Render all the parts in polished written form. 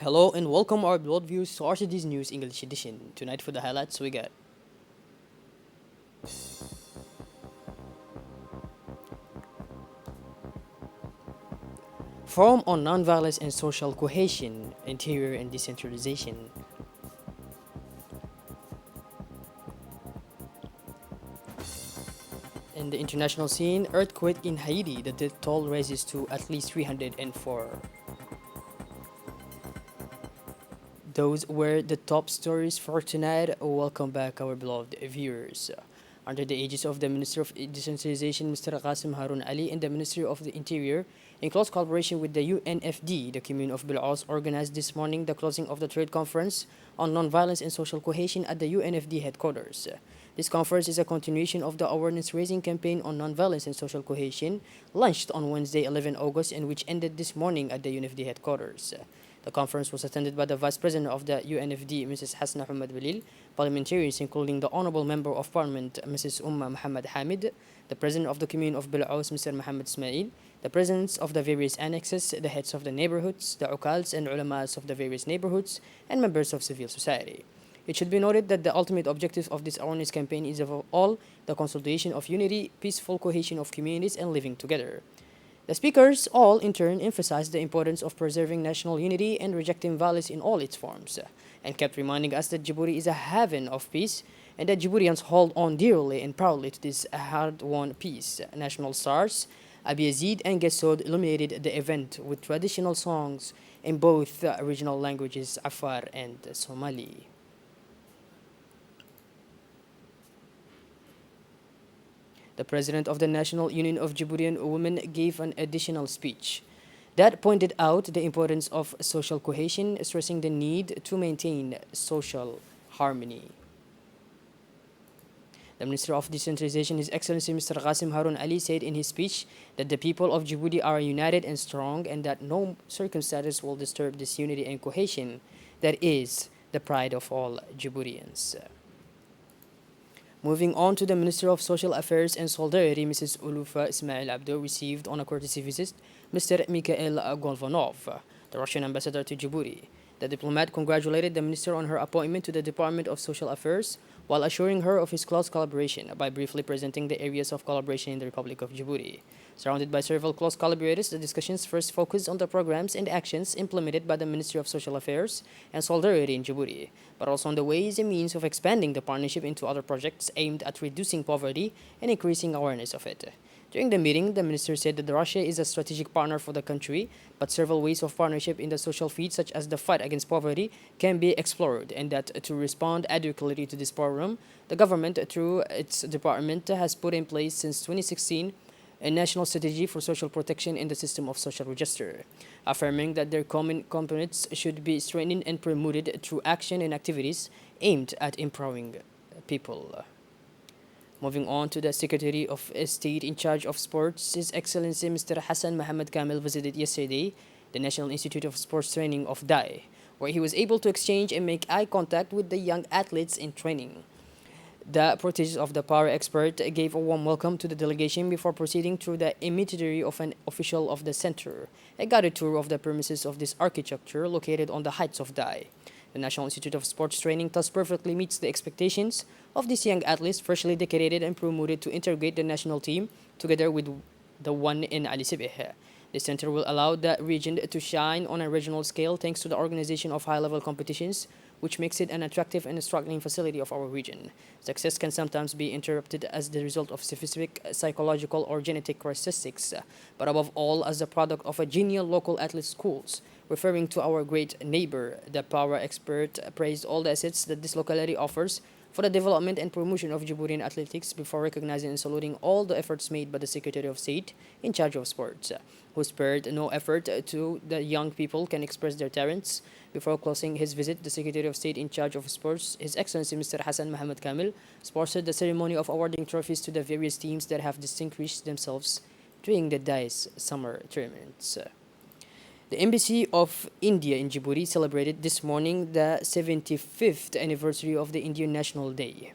Hello and welcome our broad views to RCD's News English edition. Tonight for the highlights we got Forum on Nonviolence and Social Cohesion, Interior and Decentralization. In the international scene, earthquake in Haiti, the death toll rises to at least 304. Those were the top stories for tonight. Welcome back, our beloved viewers. Under the aegis of the Minister of Decentralization, Mr. Qasim Harun Ali, and the Ministry of the Interior, in close collaboration with the UNFD, the Commune of Bil'aus organized this morning the closing of the trade conference on nonviolence and social cohesion at the UNFD headquarters. This conference is a continuation of the awareness-raising campaign on nonviolence and social cohesion, launched on Wednesday, 11 August, and which ended this morning at the UNFD headquarters. The conference was attended by the Vice President of the UNFD, Mrs. Hasna Hamad Balil, parliamentarians including the Honorable Member of Parliament, Mrs. Umma Muhammad Hamid, the President of the Commune of Bil'aus, Mr. Muhammad Ismail, the Presidents of the various annexes, the heads of the neighborhoods, the Ukals and Ulamas of the various neighborhoods, and members of civil society. It should be noted that the ultimate objective of this awareness campaign is above all the consolidation of unity, peaceful cohesion of communities, and living together. The speakers all in turn emphasized the importance of preserving national unity and rejecting violence in all its forms, and kept reminding us that Djibouti is a haven of peace and that Djiboutians hold on dearly and proudly to this hard-won peace. National stars Abi Yazid and Gesod illuminated the event with traditional songs in both regional languages, Afar and Somali. The president of the National Union of Djiboutian Women gave an additional speech that pointed out the importance of social cohesion, stressing the need to maintain social harmony. The Minister of Decentralization, His Excellency Mr. Qasim Harun Ali, said in his speech that the people of Djibouti are united and strong and that no circumstances will disturb this unity and cohesion that is the pride of all Djiboutians. Moving on to the Minister of Social Affairs and Solidarity, Mrs. Ulufa Ismail Abdo, received on a courtesy visit Mr. Mikhail Golvanov, the Russian ambassador to Djibouti. The diplomat congratulated the minister on her appointment to the Department of Social Affairs while assuring her of his close collaboration by briefly presenting the areas of collaboration in the Republic of Djibouti. Surrounded by several close collaborators, the discussions first focused on the programs and actions implemented by the Ministry of Social Affairs and Solidarity in Djibouti, but also on the ways and means of expanding the partnership into other projects aimed at reducing poverty and increasing awareness of it. During the meeting, the minister said that Russia is a strategic partner for the country, but several ways of partnership in the social field, such as the fight against poverty, can be explored, and that to respond adequately to this problem, the government, through its department, has put in place since 2016 a national strategy for social protection in the system of social register, affirming that their common components should be strengthened and promoted through action and activities aimed at empowering people. Moving on to the Secretary of State in charge of sports, His Excellency Mr. Hassan Mohammed Kamil visited yesterday the National Institute of Sports Training of DAI, where he was able to exchange and make eye contact with the young athletes in training. The protege of the power expert gave a warm welcome to the delegation before proceeding through the immediately of an official of the center, a guided tour of the premises of this architecture located on the heights of Dai. The National Institute of Sports Training thus perfectly meets the expectations of these young athletes freshly dedicated and promoted to integrate the national team together with the one in Ali Sibeh. The center will allow the region to shine on a regional scale thanks to the organization of high-level competitions, which makes it an attractive and struggling facility of our region. Success can sometimes be interrupted as the result of specific psychological or genetic characteristics, but above all as the product of a genial local athlete schools. Referring to our great neighbor, the power expert praised all the assets that this locality offers for the development and promotion of Djiboutian athletics before recognizing and saluting all the efforts made by the Secretary of State in charge of sports, who spared no effort to the young people can express their talents. Before closing his visit, the Secretary of State in charge of sports, His Excellency Mr. Hassan Mohammed Kamil, sponsored the ceremony of awarding trophies to the various teams that have distinguished themselves during the DICE summer tournaments. The Embassy of India in Djibouti celebrated this morning the 75th anniversary of the Indian National Day.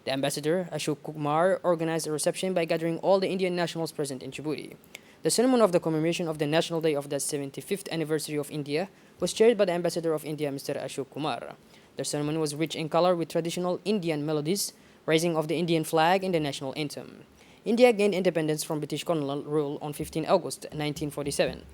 The ambassador, Ashok Kumar, organized a reception by gathering all the Indian nationals present in Djibouti. The ceremony of the commemoration of the National Day of the 75th anniversary of India was chaired by the Ambassador of India, Mr. Ashok Kumar. The ceremony was rich in color with traditional Indian melodies, raising of the Indian flag and the national anthem. India gained independence from British colonial rule on 15 August 1947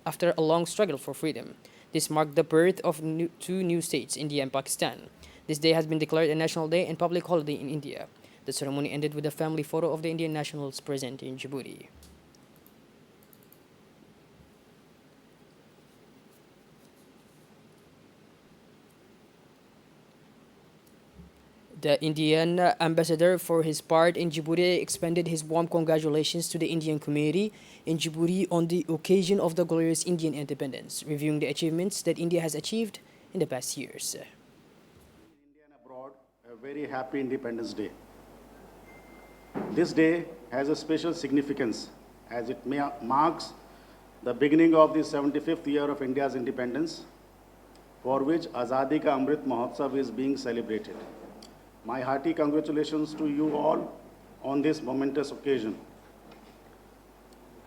after a long struggle for freedom. This marked the birth of two new states, India and Pakistan. This day has been declared a national day and public holiday in India. The ceremony ended with a family photo of the Indian nationals present in Djibouti. The Indian ambassador, for his part in Djibouti, expanded his warm congratulations to the Indian community in Djibouti on the occasion of the glorious Indian independence, reviewing the achievements that India has achieved in the past years. India and abroad, a very happy Independence Day. This day has a special significance as it marks the beginning of the 75th year of India's independence, for which Azadi Ka Amrit Mahotsav is being celebrated. My hearty congratulations to you all on this momentous occasion.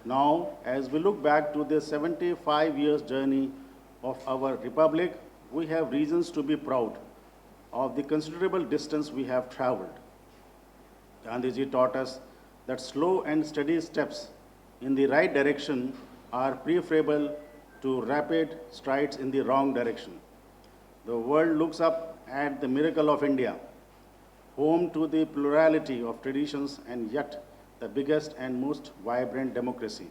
Now, as we look back to the 75 years journey of our republic, we have reasons to be proud of the considerable distance we have traveled. Gandhiji taught us that slow and steady steps in the right direction are preferable to rapid strides in the wrong direction. The world looks up at the miracle of India, home to the plurality of traditions and yet the biggest and most vibrant democracy.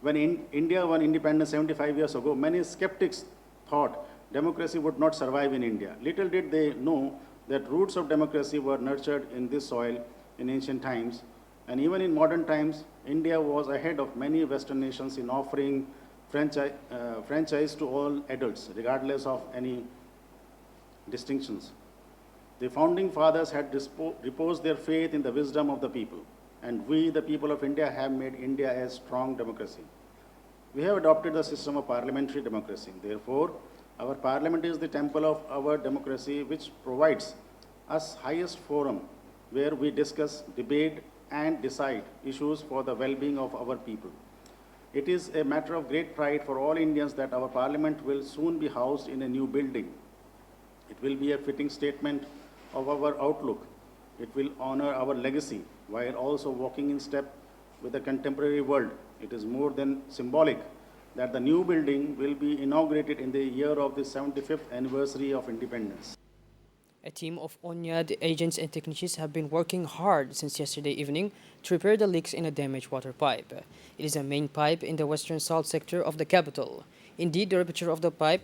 When India won independence 75 years ago, many skeptics thought democracy would not survive in India. Little did they know that roots of democracy were nurtured in this soil in ancient times, and even in modern times, India was ahead of many Western nations in offering franchise to all adults, regardless of any distinctions. The founding fathers had reposed their faith in the wisdom of the people, and we, the people of India, have made India a strong democracy. We have adopted the system of parliamentary democracy. Therefore, our parliament is the temple of our democracy, which provides us highest forum where we discuss, debate, and decide issues for the well-being of our people. It is a matter of great pride for all Indians that our parliament will soon be housed in a new building. It will be a fitting statement of our outlook. It will honor our legacy while also walking in step with the contemporary world. It is more than symbolic that the new building will be inaugurated in the year of the 75th anniversary of independence. A team of ONYAD agents and technicians have been working hard since yesterday evening to repair the leaks in a damaged water pipe. It is a main pipe in the western south sector of the capital. Indeed, the rupture of the pipe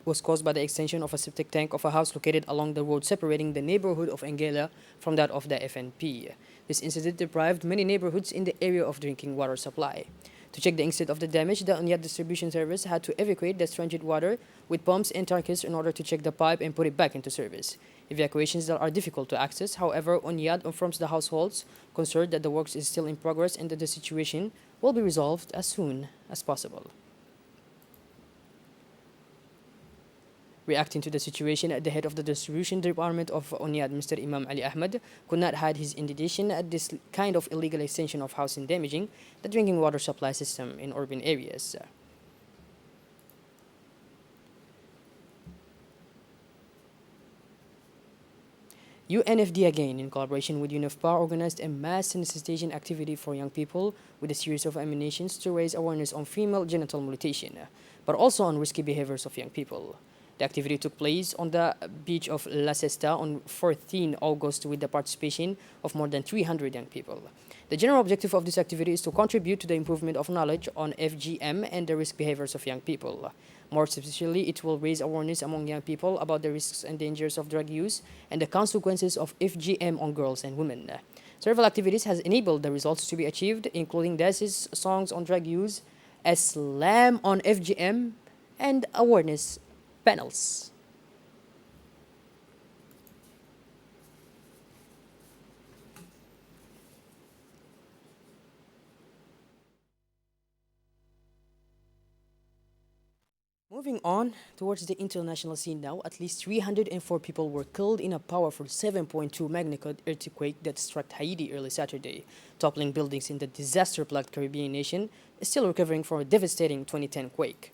was caused by the extension of a septic tank of a house located along the road separating the neighborhood of Engela from that of the FNP. This incident deprived many neighborhoods in the area of drinking water supply. To check the extent of the damage, the ONYAD distribution service had to evacuate the stranded water with pumps and tankers in order to check the pipe and put it back into service. Evacuations that are difficult to access, however, ONYAD informs the households concerned that the works is still in progress and that the situation will be resolved as soon as possible. Reacting to the situation, the head of the distribution department of ONYAD, Mr. Imam Ali Ahmed, could not hide his indignation at this kind of illegal extension of housing damaging the drinking water supply system in urban areas. UNFD again, in collaboration with UNFPA, organized a mass sensitization activity for young people with a series of emanations to raise awareness on female genital mutilation, but also on risky behaviors of young people. The activity took place on the beach of La Cesta on 14 August with the participation of more than 300 young people. The general objective of this activity is to contribute to the improvement of knowledge on FGM and the risk behaviors of young people. More specifically, it will raise awareness among young people about the risks and dangers of drug use and the consequences of FGM on girls and women. Several activities has enabled the results to be achieved, including dances, songs on drug use, a slam on FGM, and awareness panels. Moving on towards the international scene now, at least 304 people were killed in a powerful 7.2 magnitude earthquake that struck Haiti early Saturday, toppling buildings in the disaster-plagued Caribbean nation, is still recovering from a devastating 2010 quake.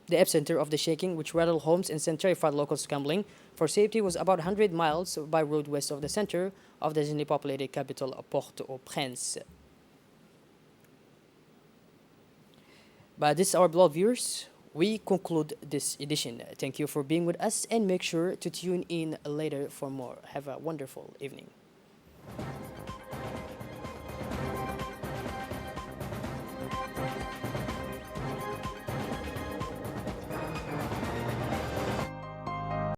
The epicenter of the shaking, which rattled homes and sent terrified locals scrambling for safety, was about 100 miles by road west of the center of the densely populated capital, Port-au-Prince. But this is our beloved viewers. We conclude this edition. Thank you for being with us and make sure to tune in later for more. Have a wonderful evening.